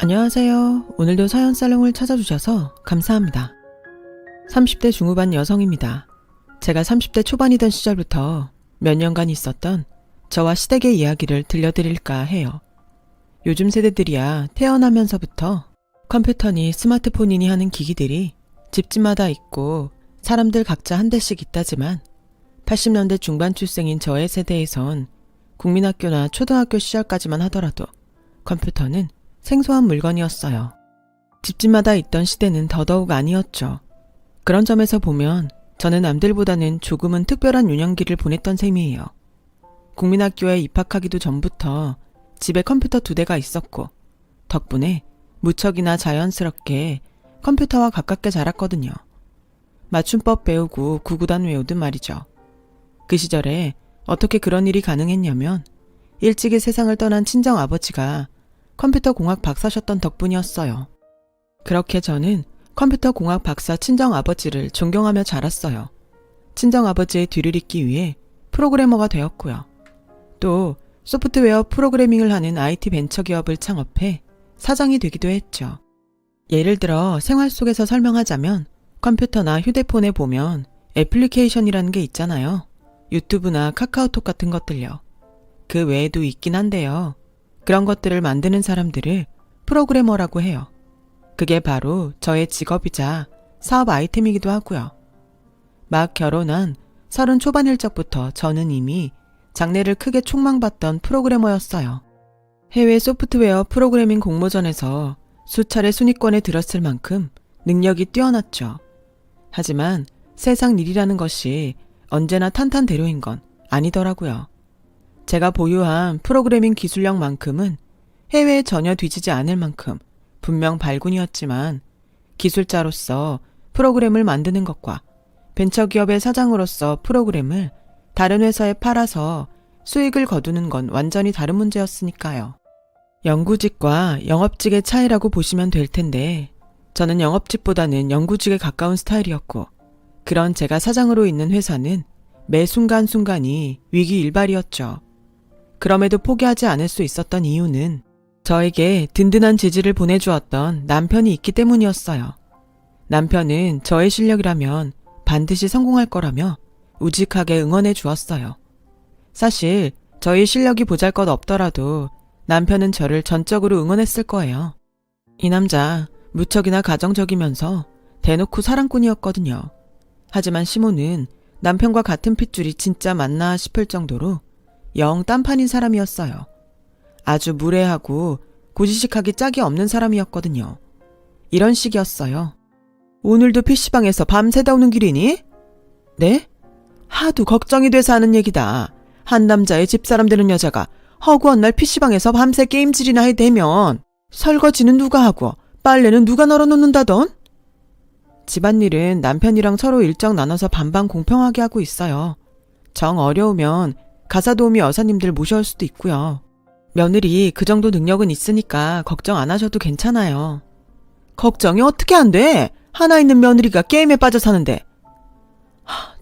안녕하세요. 오늘도 사연 살롱을 찾아주셔서 감사합니다. 30대 중후반 여성입니다. 제가 30대 초반이던 시절부터 몇 년간 있었던 저와 시댁의 이야기를 들려드릴까 해요. 요즘 세대들이야 태어나면서부터 컴퓨터니 스마트폰이니 하는 기기들이 집집마다 있고 사람들 각자 한 대씩 있다지만 80년대 중반 출생인 저의 세대에선 국민학교나 초등학교 시절까지만 하더라도 컴퓨터는 생소한 물건이었어요. 집집마다 있던 시대는 더더욱 아니었죠. 그런 점에서 보면 저는 남들보다는 조금은 특별한 유년기를 보냈던 셈이에요. 국민학교에 입학하기도 전부터 집에 컴퓨터 2대가 있었고 덕분에 무척이나 자연스럽게 컴퓨터와 가깝게 자랐거든요. 맞춤법 배우고 구구단 외우듯 말이죠. 그 시절에 어떻게 그런 일이 가능했냐면 일찍이 세상을 떠난 친정아버지가 컴퓨터 공학 박사셨던 덕분이었어요. 그렇게 저는 컴퓨터 공학 박사 친정아버지를 존경하며 자랐어요. 친정아버지의 뒤를 잇기 위해 프로그래머가 되었고요. 또 소프트웨어 프로그래밍을 하는 IT 벤처기업을 창업해 사장이 되기도 했죠. 예를 들어 생활 속에서 설명하자면 컴퓨터나 휴대폰에 보면 애플리케이션이라는 게 있잖아요. 유튜브나 카카오톡 같은 것들요. 그 외에도 있긴 한데요. 그런 것들을 만드는 사람들을 프로그래머라고 해요. 그게 바로 저의 직업이자 사업 아이템이기도 하고요. 막 결혼한 30 초반일 적부터 저는 이미 장래를 크게 촉망받던 프로그래머였어요. 해외 소프트웨어 프로그래밍 공모전에서 수차례 순위권에 들었을 만큼 능력이 뛰어났죠. 하지만 세상 일이라는 것이 언제나 탄탄대로인 건 아니더라고요. 제가 보유한 프로그래밍 기술력만큼은 해외에 전혀 뒤지지 않을 만큼 분명 발군이었지만 기술자로서 프로그램을 만드는 것과 벤처기업의 사장으로서 프로그램을 다른 회사에 팔아서 수익을 거두는 건 완전히 다른 문제였으니까요. 연구직과 영업직의 차이라고 보시면 될 텐데 저는 영업직보다는 연구직에 가까운 스타일이었고 그런 제가 사장으로 있는 회사는 매 순간순간이 위기일발이었죠. 그럼에도 포기하지 않을 수 있었던 이유는 저에게 든든한 지지를 보내주었던 남편이 있기 때문이었어요. 남편은 저의 실력이라면 반드시 성공할 거라며 우직하게 응원해 주었어요. 사실 저희 실력이 보잘것없더라도 남편은 저를 전적으로 응원했을 거예요. 이 남자 무척이나 가정적이면서 대놓고 사랑꾼이었거든요. 하지만 시모는 남편과 같은 핏줄이 진짜 맞나 싶을 정도로 영 딴판인 사람이었어요. 아주 무례하고 고지식하기 짝이 없는 사람이었거든요. 이런 식이었어요. 오늘도 PC방에서 밤새다 오는 길이니? 네? 하도 걱정이 돼서 하는 얘기다. 한 남자의 집사람 되는 여자가 허구한 날 PC방에서 밤새 게임질이나 해대면 설거지는 누가 하고 빨래는 누가 널어놓는다던? 집안일은 남편이랑 서로 일정 나눠서 반반 공평하게 하고 있어요. 정 어려우면 가사도우미 여사님들 모셔올 수도 있고요. 며느리 그 정도 능력은 있으니까 걱정 안 하셔도 괜찮아요. 걱정이 어떻게 안 돼? 하나 있는 며느리가 게임에 빠져 사는데.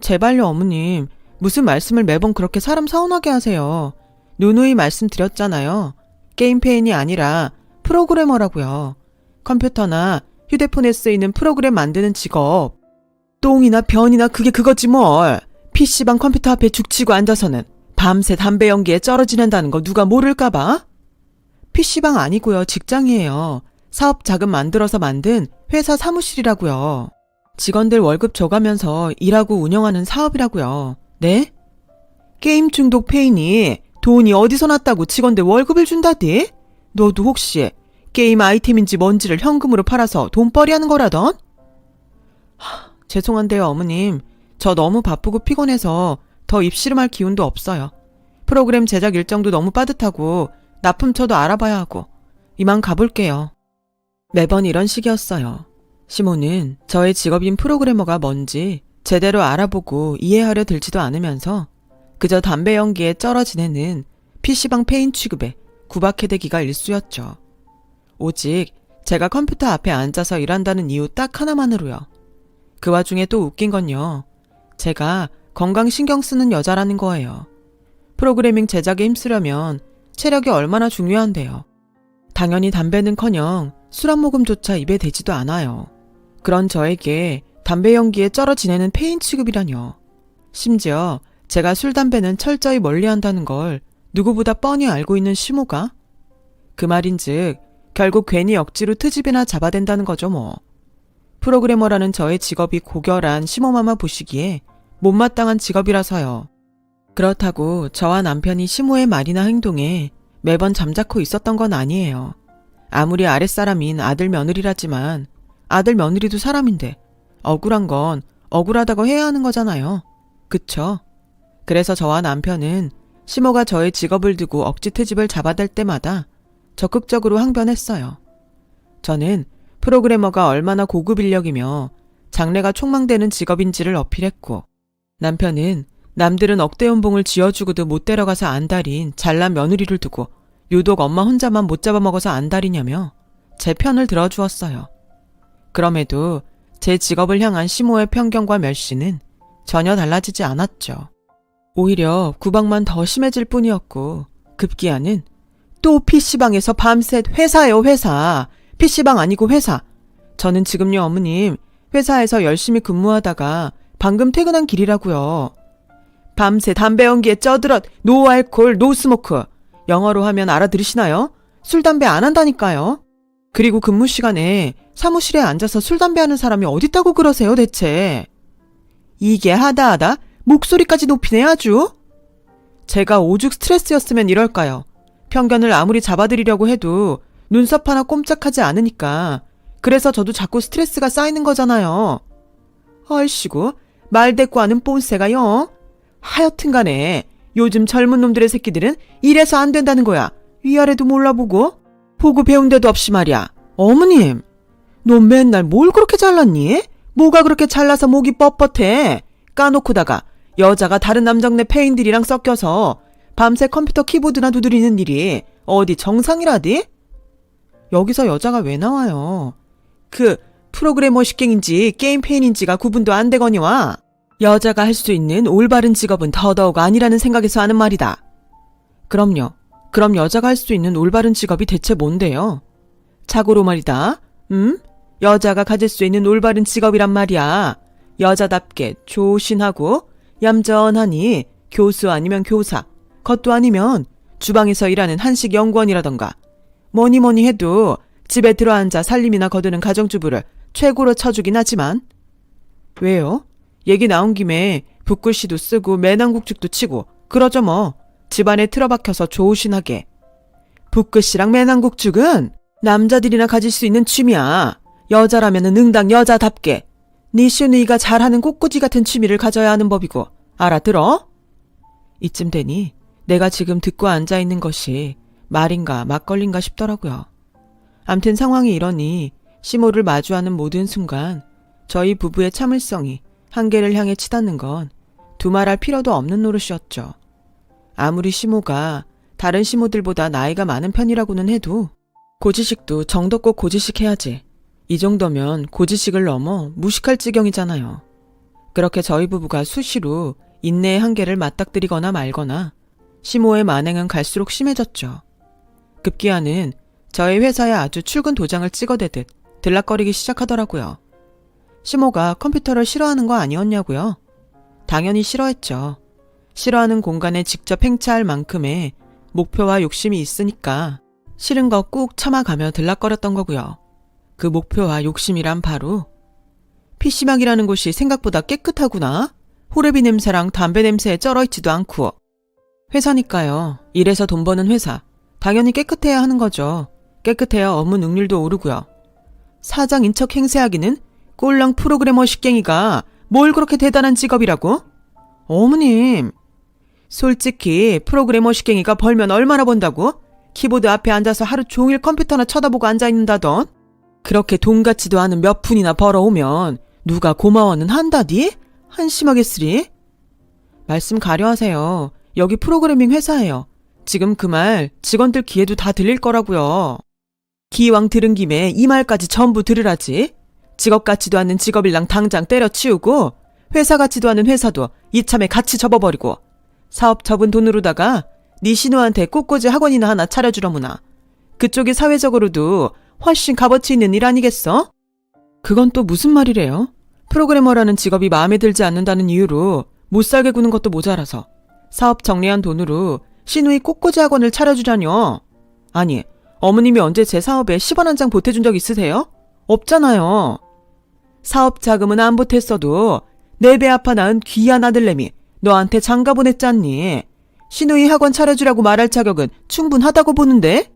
제발요 어머님. 무슨 말씀을 매번 그렇게 사람 서운하게 하세요. 누누이 말씀드렸잖아요. 게임 페인이 아니라 프로그래머라고요. 컴퓨터나 휴대폰에 쓰이는 프로그램 만드는 직업. 똥이나 변이나 그게 그거지 뭘. PC방 컴퓨터 앞에 죽치고 앉아서는 밤새 담배 연기에 쩔어 지낸다는 거 누가 모를까봐? PC방 아니고요. 직장이에요. 사업 자금 만들어서 만든 회사 사무실이라고요. 직원들 월급 줘가면서 일하고 운영하는 사업이라고요. 네? 게임 중독 페인이 돈이 어디서 났다고 직원들 월급을 준다디? 너도 혹시 게임 아이템인지 뭔지를 현금으로 팔아서 돈벌이 하는 거라던? 죄송한데요 어머님. 저 너무 바쁘고 피곤해서 더 입씨름할 기운도 없어요. 프로그램 제작 일정도 너무 빠듯하고 납품처도 알아봐야 하고 이만 가볼게요. 매번 이런 식이었어요. 시모는 저의 직업인 프로그래머가 뭔지 제대로 알아보고 이해하려 들지도 않으면서 그저 담배 연기에 쩔어 지내는 PC방 페인 취급에 구박해대기가 일쑤였죠. 오직 제가 컴퓨터 앞에 앉아서 일한다는 이유 딱 하나만으로요. 그 와중에 또 웃긴 건요. 제가 건강 신경 쓰는 여자라는 거예요. 프로그래밍 제작에 힘쓰려면 체력이 얼마나 중요한데요. 당연히 담배는커녕 술 한 모금조차 입에 대지도 않아요. 그런 저에게 담배 연기에 쩔어 지내는 페인 취급이라뇨. 심지어 제가 술 담배는 철저히 멀리한다는 걸 누구보다 뻔히 알고 있는 시모가? 그 말인즉 결국 괜히 억지로 트집이나 잡아댄다는 거죠 뭐. 프로그래머라는 저의 직업이 고결한 시모마마 보시기에 못마땅한 직업이라서요. 그렇다고 저와 남편이 시모의 말이나 행동에 매번 잠자코 있었던 건 아니에요. 아무리 아랫사람인 아들 며느리라지만 아들 며느리도 사람인데 억울한 건 억울하다고 해야 하는 거잖아요. 그쵸? 그래서 저와 남편은 시모가 저의 직업을 두고 억지 트집을 잡아댈 때마다 적극적으로 항변했어요. 저는 프로그래머가 얼마나 고급 인력이며 장래가 촉망되는 직업인지를 어필했고, 남편은 남들은 억대 연봉을 쥐어주고도 못 데려가서 안달인 잘난 며느리를 두고 유독 엄마 혼자만 못 잡아먹어서 안달이냐며 제 편을 들어주었어요. 그럼에도 제 직업을 향한 시모의 편견과 멸시는 전혀 달라지지 않았죠. 오히려 구박만 더 심해질 뿐이었고, 급기야는 또 PC방에서 밤새 회사예요, 회사. PC방 아니고 회사. 저는 지금요, 어머님, 회사에서 열심히 근무하다가 방금 퇴근한 길이라고요. 밤새 담배 연기에 쩌들었 노 알콜, 노 스모크. 영어로 하면 알아들으시나요? 술, 담배 안 한다니까요. 그리고 근무 시간에 사무실에 앉아서 술, 담배 하는 사람이 어딨다고 그러세요, 대체. 이게 하다 목소리까지 높이네 아주. 제가 오죽 스트레스였으면 이럴까요. 편견을 아무리 잡아드리려고 해도 눈썹 하나 꼼짝하지 않으니까. 그래서 저도 자꾸 스트레스가 쌓이는 거잖아요. 아이씨고 말대꾸하는 뽐새가요. 하여튼 간에 요즘 젊은 놈들의 새끼들은 이래서 안 된다는 거야. 위아래도 몰라보고 보고 배운 데도 없이 말이야. 어머님, 너 맨날 뭘 그렇게 잘났니? 뭐가 그렇게 잘나서 목이 뻣뻣해? 까놓고다가 여자가 다른 남정네 페인들이랑 섞여서 밤새 컴퓨터 키보드나 두드리는 일이 어디 정상이라디? 여기서 여자가 왜 나와요? 그 프로그래머 식갱인지 게임 페인인지가 구분도 안 되거니와 여자가 할 수 있는 올바른 직업은 더더욱 아니라는 생각에서 하는 말이다. 그럼요. 그럼 여자가 할 수 있는 올바른 직업이 대체 뭔데요? 자고로 말이다. 여자가 가질 수 있는 올바른 직업이란 말이야. 여자답게 조신하고 얌전하니 교수 아니면 교사, 겉도 아니면 주방에서 일하는 한식 연구원이라던가 뭐니 해도 집에 들어앉아 살림이나 거두는 가정주부를 최고로 쳐주긴 하지만 왜요? 얘기 나온 김에 붓글씨도 쓰고 매낭국죽도 치고 그러죠 뭐. 집안에 틀어박혀서 조신하게. 붓글씨랑 매낭국죽은 남자들이나 가질 수 있는 취미야. 여자라면은 응당 여자답게 니슈니가 잘하는 꽃꽂이 같은 취미를 가져야 하는 법이고 알아들어? 이쯤 되니 내가 지금 듣고 앉아있는 것이 말인가 막걸리인가 싶더라고요. 암튼 상황이 이러니 시모를 마주하는 모든 순간 저희 부부의 참을성이 한계를 향해 치닫는 건 두말할 필요도 없는 노릇이었죠. 아무리 시모가 다른 시모들보다 나이가 많은 편이라고는 해도 고지식도 정도껏 고지식해야지. 이 정도면 고지식을 넘어 무식할 지경이잖아요. 그렇게 저희 부부가 수시로 인내의 한계를 맞닥뜨리거나 말거나 시모의 만행은 갈수록 심해졌죠. 급기야는 저희 회사에 아주 출근 도장을 찍어대듯 들락거리기 시작하더라고요. 시모가 컴퓨터를 싫어하는 거 아니었냐고요? 당연히 싫어했죠. 싫어하는 공간에 직접 행차할 만큼의 목표와 욕심이 있으니까 싫은 거 꾹 참아가며 들락거렸던 거고요. 그 목표와 욕심이란 바로 PC방이라는 곳이 생각보다 깨끗하구나. 호레비 냄새랑 담배 냄새에 쩔어있지도 않고. 회사니까요. 일해서 돈 버는 회사. 당연히 깨끗해야 하는 거죠. 깨끗해야 업무 능률도 오르고요. 사장인 척 행세하기는 꼴랑 프로그래머 식갱이가 뭘 그렇게 대단한 직업이라고? 어머님, 솔직히 프로그래머 식갱이가 벌면 얼마나 번다고? 키보드 앞에 앉아서 하루 종일 컴퓨터나 쳐다보고 앉아있는다던? 그렇게 돈 같지도 않은 몇 푼이나 벌어오면 누가 고마워는 한다디? 한심하겠으리? 말씀 가려하세요. 여기 프로그래밍 회사예요. 지금 그 말 직원들 귀에도 다 들릴 거라고요. 기왕 들은 김에 이 말까지 전부 들으라지. 직업 같지도 않는 직업일랑 당장 때려치우고 회사 같지도 않은 회사도 이참에 같이 접어버리고 사업 접은 돈으로다가 네 신우한테 꽃꽂이 학원이나 하나 차려주려무나. 그쪽이 사회적으로도 훨씬 값어치 있는 일 아니겠어? 그건 또 무슨 말이래요? 프로그래머라는 직업이 마음에 들지 않는다는 이유로 못 살게 구는 것도 모자라서 사업 정리한 돈으로 시누이 꽃꽂이 학원을 차려주자뇨. 아니, 어머님이 언제 제 사업에 10원 한 장 보태준 적 있으세요? 없잖아요. 사업 자금은 안 보탰어도 내 배 아파 낳은 귀한 아들내미 너한테 장가 보냈잖니. 시누이 학원 차려주라고 말할 자격은 충분하다고 보는데?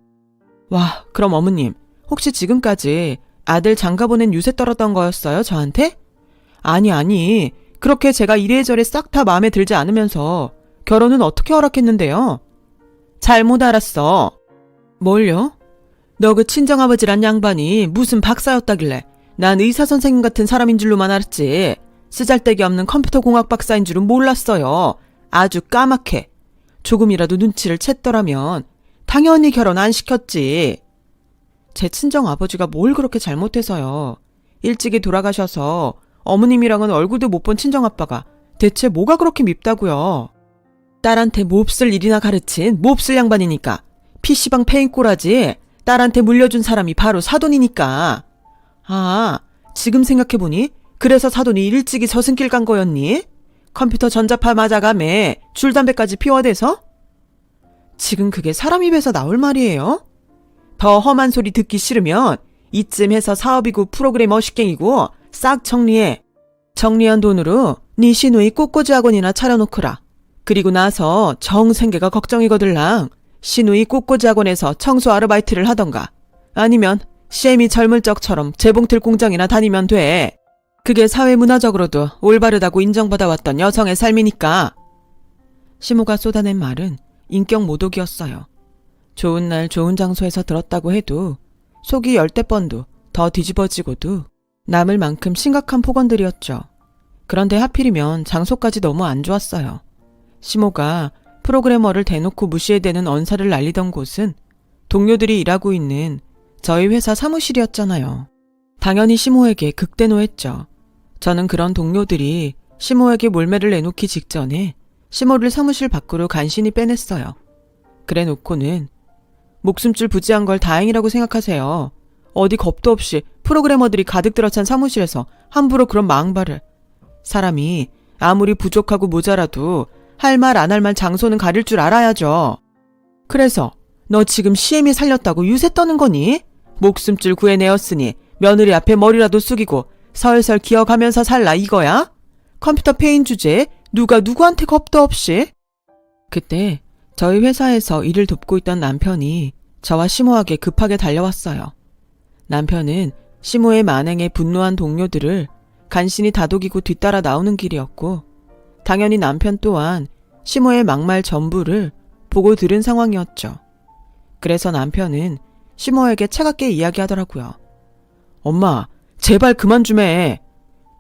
와, 그럼 어머님, 혹시 지금까지 아들 장가 보낸 유세 떨었던 거였어요, 저한테? 아니, 그렇게 제가 이래저래 싹 다 마음에 들지 않으면서 결혼은 어떻게 허락했는데요? 잘못 알았어. 뭘요? 너 그 친정아버지란 양반이 무슨 박사였다길래 난 의사 선생님 같은 사람인 줄로만 알았지. 쓰잘데기 없는 컴퓨터 공학 박사인 줄은 몰랐어요. 아주 까맣게. 조금이라도 눈치를 챘더라면 당연히 결혼 안 시켰지. 제 친정아버지가 뭘 그렇게 잘못해서요. 일찍이 돌아가셔서 어머님이랑은 얼굴도 못 본 친정아빠가 대체 뭐가 그렇게 밉다고요. 딸한테 몹쓸 일이나 가르친 몹쓸 양반이니까. PC방 페인꼬라지 딸한테 물려준 사람이 바로 사돈이니까. 아, 지금 생각해보니 그래서 사돈이 일찍이 저승길 간 거였니? 컴퓨터 전자파 맞아가매 줄담배까지 피워대서? 지금 그게 사람 입에서 나올 말이에요? 더 험한 소리 듣기 싫으면 이쯤 해서 사업이고 프로그램 어식갱이고 싹 정리해. 정리한 돈으로 네 시누이 꽃꽂이 학원이나 차려놓거라. 그리고 나서 정생계가 걱정이거들랑 시누이 꽃꽂이 학원에서 청소 아르바이트를 하던가 아니면 셰미 젊을 적처럼 재봉틀 공장이나 다니면 돼. 그게 사회문화적으로도 올바르다고 인정받아왔던 여성의 삶이니까. 시모가 쏟아낸 말은 인격 모독이었어요. 좋은 날 좋은 장소에서 들었다고 해도 속이 열댓 번도 더 뒤집어지고도 남을 만큼 심각한 폭언들이었죠. 그런데 하필이면 장소까지 너무 안 좋았어요. 시모가 프로그래머를 대놓고 무시해대는 언사를 날리던 곳은 동료들이 일하고 있는 저희 회사 사무실이었잖아요. 당연히 시모에게 극대노했죠. 저는 그런 동료들이 시모에게 몰매를 내놓기 직전에 시모를 사무실 밖으로 간신히 빼냈어요. 그래 놓고는 목숨줄 부지한 걸 다행이라고 생각하세요. 어디 겁도 없이 프로그래머들이 가득 들어찬 사무실에서 함부로 그런 망발을. 사람이 아무리 부족하고 모자라도 할 말 안 할 말 장소는 가릴 줄 알아야죠. 그래서 너 지금 CM이 살렸다고 유세 떠는 거니? 목숨줄 구해내었으니 며느리 앞에 머리라도 숙이고 설설 기어가면서 살라 이거야? 컴퓨터 페인 주제에 누가 누구한테 겁도 없이? 그때 저희 회사에서 일을 돕고 있던 남편이 저와 시모에게 급하게 달려왔어요. 남편은 시모의 만행에 분노한 동료들을 간신히 다독이고 뒤따라 나오는 길이었고 당연히 남편 또한 시모의 막말 전부를 보고 들은 상황이었죠. 그래서 남편은 시모에게 차갑게 이야기하더라고요. 엄마, 제발 그만 좀 해.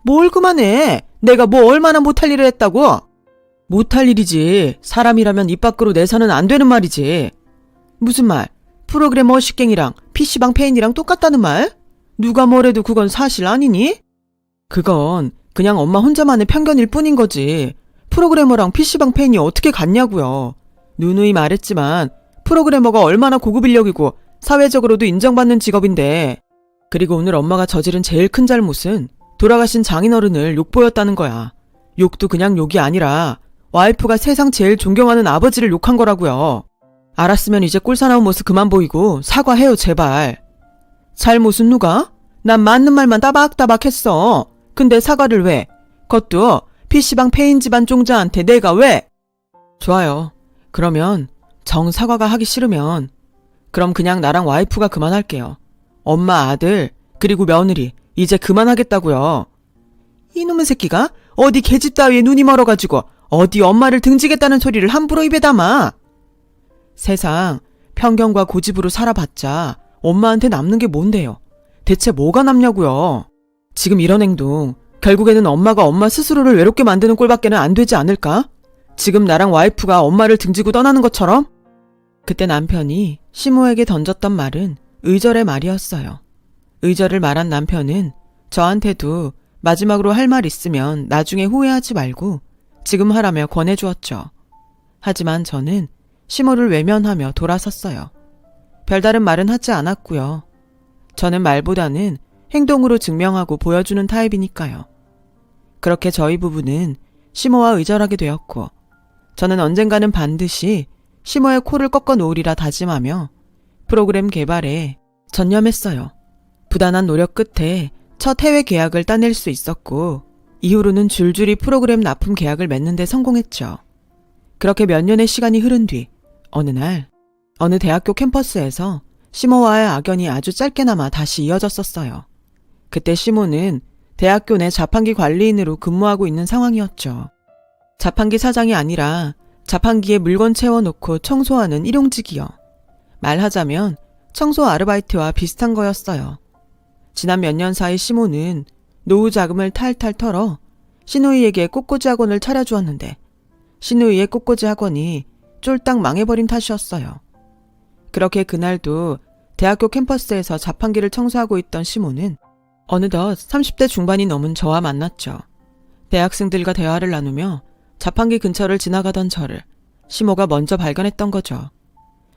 뭘 그만해? 내가 뭐 얼마나 못할 일을 했다고? 못할 일이지. 사람이라면 입 밖으로 내서는 안 되는 말이지. 무슨 말? 프로그래머 식갱이랑 PC방 페인이랑 똑같다는 말? 누가 뭐래도 그건 사실 아니니? 그건 그냥 엄마 혼자만의 편견일 뿐인 거지. 프로그래머랑 PC방 페인이 어떻게 같냐고요. 누누이 말했지만 프로그래머가 얼마나 고급 인력이고 사회적으로도 인정받는 직업인데. 그리고 오늘 엄마가 저지른 제일 큰 잘못은 돌아가신 장인어른을 욕보였다는 거야. 욕도 그냥 욕이 아니라 와이프가 세상 제일 존경하는 아버지를 욕한 거라고요. 알았으면 이제 꿀사나운 모습 그만 보이고 사과해요 제발. 잘못은 누가? 난 맞는 말만 따박따박 했어. 근데 사과를 왜? 그것도 PC방 페인 집안 종자한테 내가 왜? 좋아요. 그러면 정 사과가 하기 싫으면 그럼 그냥 나랑 와이프가 그만할게요. 엄마, 아들, 그리고 며느리 이제 그만하겠다고요. 이놈의 새끼가 어디 계집 따위에 눈이 멀어가지고 어디 엄마를 등지겠다는 소리를 함부로 입에 담아. 세상 편견과 고집으로 살아봤자 엄마한테 남는 게 뭔데요. 대체 뭐가 남냐고요. 지금 이런 행동 결국에는 엄마가 엄마 스스로를 외롭게 만드는 꼴밖에는 안 되지 않을까? 지금 나랑 와이프가 엄마를 등지고 떠나는 것처럼? 그때 남편이 시모에게 던졌던 말은 의절의 말이었어요. 의절을 말한 남편은 저한테도 마지막으로 할 말 있으면 나중에 후회하지 말고 지금 하라며 권해주었죠. 하지만 저는 시모를 외면하며 돌아섰어요. 별다른 말은 하지 않았고요. 저는 말보다는 행동으로 증명하고 보여주는 타입이니까요. 그렇게 저희 부부는 시모와 의절하게 되었고 저는 언젠가는 반드시 시모의 코를 꺾어 놓으리라 다짐하며 프로그램 개발에 전념했어요. 부단한 노력 끝에 첫 해외 계약을 따낼 수 있었고 이후로는 줄줄이 프로그램 납품 계약을 맺는 데 성공했죠. 그렇게 몇 년의 시간이 흐른 뒤 어느 날 어느 대학교 캠퍼스에서 시모와의 악연이 아주 짧게나마 다시 이어졌었어요. 그때 시모는 대학교 내 자판기 관리인으로 근무하고 있는 상황이었죠. 자판기 사장이 아니라 자판기에 물건 채워놓고 청소하는 일용직이요. 말하자면 청소 아르바이트와 비슷한 거였어요. 지난 몇 년 사이 시모는 노후 자금을 탈탈 털어 시누이에게 꽃꽂이 학원을 차려주었는데 시누이의 꽃꽂이 학원이 쫄딱 망해버린 탓이었어요. 그렇게 그날도 대학교 캠퍼스에서 자판기를 청소하고 있던 시모는 어느덧 30대 중반이 넘은 저와 만났죠. 대학생들과 대화를 나누며 자판기 근처를 지나가던 저를 시모가 먼저 발견했던 거죠.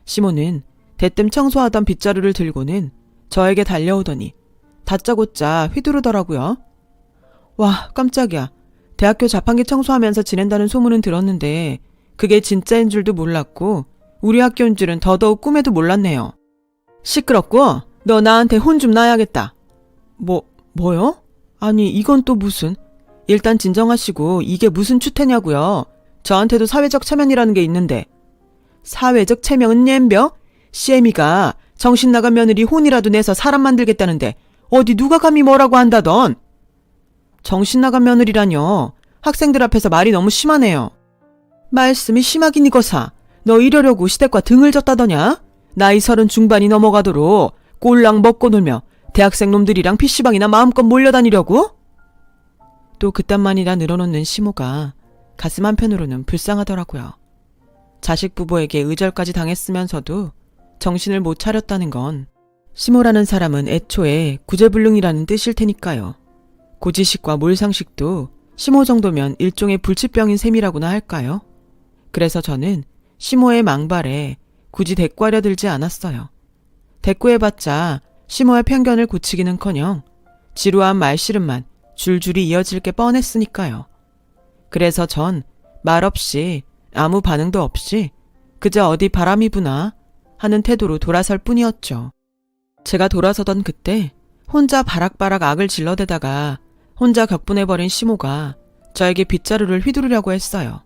시모는 대뜸 청소하던 빗자루를 들고는 저에게 달려오더니 다짜고짜 휘두르더라고요. 와, 깜짝이야. 대학교 자판기 청소하면서 지낸다는 소문은 들었는데 그게 진짜인 줄도 몰랐고 우리 학교인 줄은 더더욱 꿈에도 몰랐네요. 시끄럽고 너 나한테 혼 좀 나야겠다. 뭐요? 아니 이건 또 무슨. 일단 진정하시고 이게 무슨 추태냐고요. 저한테도 사회적 체면이라는 게 있는데. 사회적 체면은 옌벼? 시애미가 정신 나간 며느리 혼이라도 내서 사람 만들겠다는데 어디 누가 감히 뭐라고 한다던. 정신 나간 며느리라뇨. 학생들 앞에서 말이 너무 심하네요. 말씀이 심하긴 이거사. 너 이러려고 시댁과 등을 졌다더냐? 나이 30 중반이 넘어가도록 꼴랑 먹고 놀며 대학생 놈들이랑 PC방이나 마음껏 몰려다니려고? 또 그딴만이나 늘어놓는 시모가 가슴 한편으로는 불쌍하더라고요. 자식 부부에게 의절까지 당했으면서도 정신을 못 차렸다는 건 시모라는 사람은 애초에 구제불능이라는 뜻일 테니까요. 고지식과 몰상식도 시모 정도면 일종의 불치병인 셈이라고나 할까요? 그래서 저는 시모의 망발에 굳이 대꾸하려 들지 않았어요. 대꾸해봤자 시모의 편견을 고치기는커녕 지루한 말씨름만 줄줄이 이어질 게 뻔했으니까요. 그래서 전 말없이 아무 반응도 없이 그저 어디 바람이 부나 하는 태도로 돌아설 뿐이었죠. 제가 돌아서던 그때 혼자 바락바락 악을 질러대다가 혼자 격분해버린 시모가 저에게 빗자루를 휘두르려고 했어요.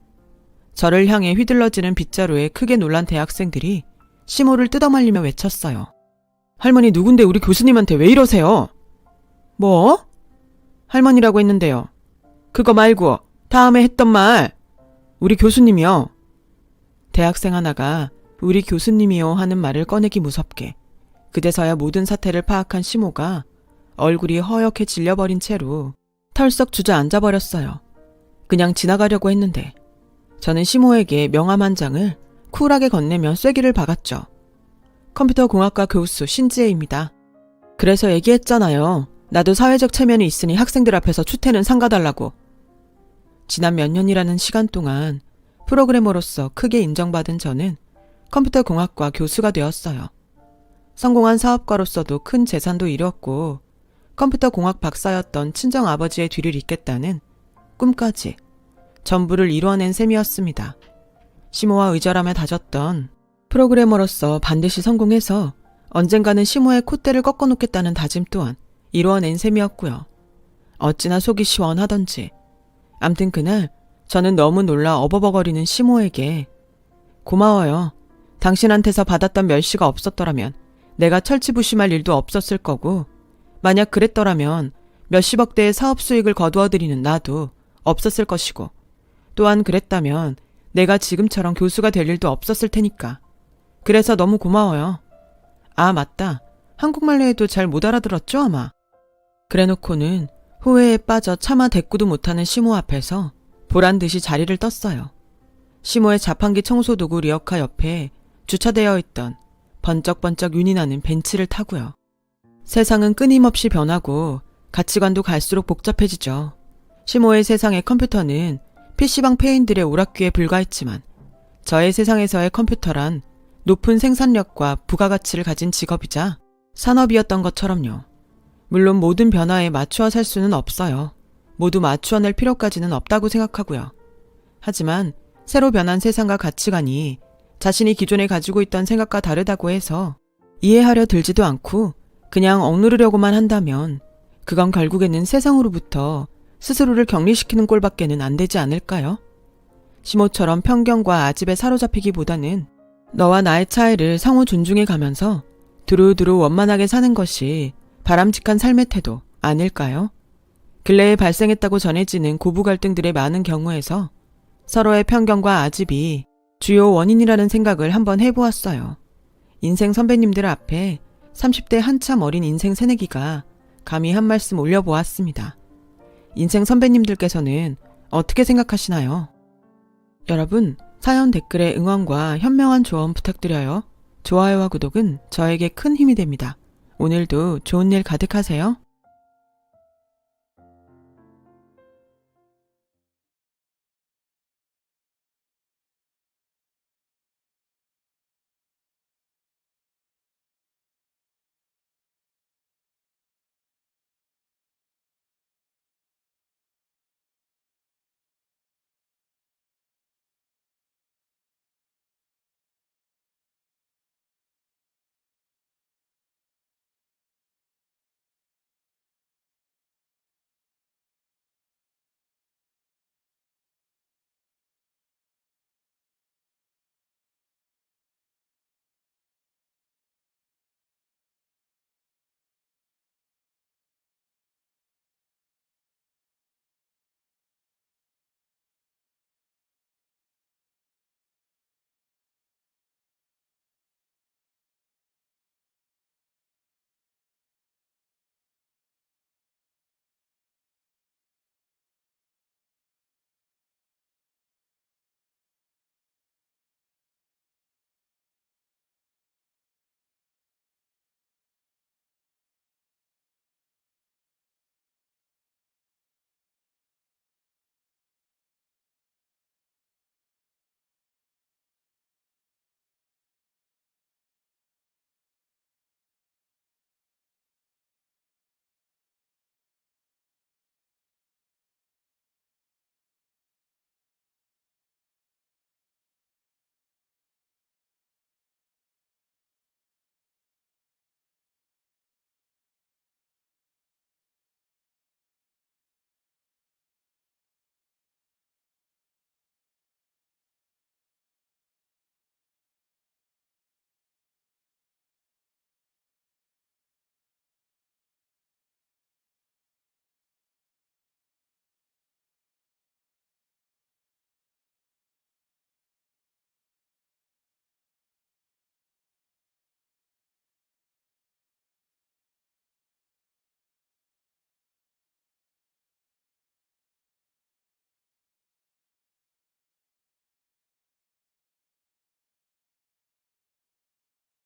저를 향해 휘둘러지는 빗자루에 크게 놀란 대학생들이 시모를 뜯어말리며 외쳤어요. 할머니 누군데 우리 교수님한테 왜 이러세요? 뭐? 할머니라고 했는데요. 그거 말고 다음에 했던 말. 우리 교수님이요. 대학생 하나가 우리 교수님이요 하는 말을 꺼내기 무섭게 그제서야 모든 사태를 파악한 시모가 얼굴이 허옇게 질려버린 채로 털썩 주저앉아버렸어요. 그냥 지나가려고 했는데 저는 시모에게 명함 한 장을 쿨하게 건네며 쐐기를 박았죠. 컴퓨터 공학과 교수 신지혜입니다. 그래서 얘기했잖아요. 나도 사회적 체면이 있으니 학생들 앞에서 추태는 삼가달라고. 지난 몇 년이라는 시간 동안 프로그래머로서 크게 인정받은 저는 컴퓨터 공학과 교수가 되었어요. 성공한 사업가로서도 큰 재산도 이뤘고 컴퓨터 공학 박사였던 친정 아버지의 뒤를 잇겠다는 꿈까지 전부를 이루어낸 셈이었습니다. 시모와 의절하며 다졌던 프로그래머로서 반드시 성공해서 언젠가는 시모의 콧대를 꺾어놓겠다는 다짐 또한 이루어낸 셈이었고요. 어찌나 속이 시원하던지. 암튼 그날 저는 너무 놀라 어버버거리는 시모에게 고마워요. 당신한테서 받았던 멸시가 없었더라면 내가 철치부심할 일도 없었을 거고 만약 그랬더라면 몇십억대의 사업 수익을 거두어들이는 나도 없었을 것이고 또한 그랬다면 내가 지금처럼 교수가 될 일도 없었을 테니까. 그래서 너무 고마워요. 아 맞다. 한국말로 해도 잘 못 알아들었죠 아마. 그래놓고는 후회에 빠져 차마 대꾸도 못하는 시모 앞에서 보란듯이 자리를 떴어요. 시모의 자판기 청소도구 리어카 옆에 주차되어 있던 번쩍번쩍 윤이 나는 벤츠를 타고요. 세상은 끊임없이 변하고 가치관도 갈수록 복잡해지죠. 시모의 세상의 컴퓨터는 PC방 폐인들의 오락기에 불과했지만 저의 세상에서의 컴퓨터란 높은 생산력과 부가가치를 가진 직업이자 산업이었던 것처럼요. 물론 모든 변화에 맞추어 살 수는 없어요. 모두 맞추어낼 필요까지는 없다고 생각하고요. 하지만 새로 변한 세상과 가치관이 자신이 기존에 가지고 있던 생각과 다르다고 해서 이해하려 들지도 않고 그냥 억누르려고만 한다면 그건 결국에는 세상으로부터 스스로를 격리시키는 꼴밖에는 안 되지 않을까요? 시모처럼 편견과 아집에 사로잡히기보다는 너와 나의 차이를 상호 존중해 가면서 두루두루 원만하게 사는 것이 바람직한 삶의 태도 아닐까요? 근래에 발생했다고 전해지는 고부 갈등들의 많은 경우에서 서로의 편견과 아집이 주요 원인이라는 생각을 한번 해보았어요. 인생 선배님들 앞에 30대 한참 어린 인생 새내기가 감히 한 말씀 올려보았습니다. 인생 선배님들께서는 어떻게 생각하시나요? 여러분, 사연 댓글에 응원과 현명한 조언 부탁드려요. 좋아요와 구독은 저에게 큰 힘이 됩니다. 오늘도 좋은 일 가득하세요.